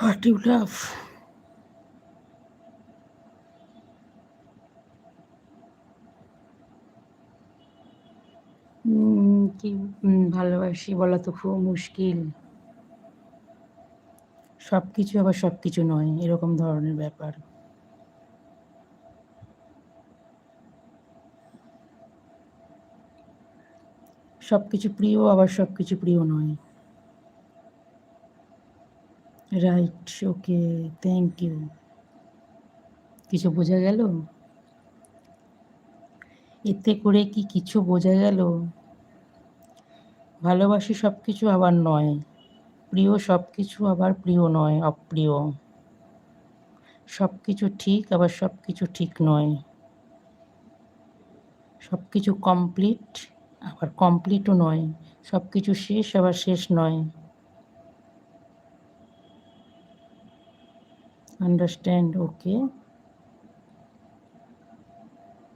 What you love? কি ভালোবাসি বলা তো খুব মুশকিল। সব কিছু আবার সব কিছু নয়, এরকম ধরনের ব্যাপার। সব কিছু প্রিয় আবার সব কিছু প্রিয় নয়। Right, okay, thank you. কিছু বোঝা গেল? এতে করে কি কিছু বোঝা গেল? ভালোবাসি সব কিছু আবার নয়, প্রিয় সব কিছু আবার প্রিয় নয়, অপ্রিয়। সব কিছু ঠিক আবার সব কিছু ঠিক নয়। সব কিছু কমপ্লিট আবার কমপ্লিটও নয়। সব কিছু শেষ আবার শেষ নয়। আন্ডারস্ট্যান্ড? ওকে।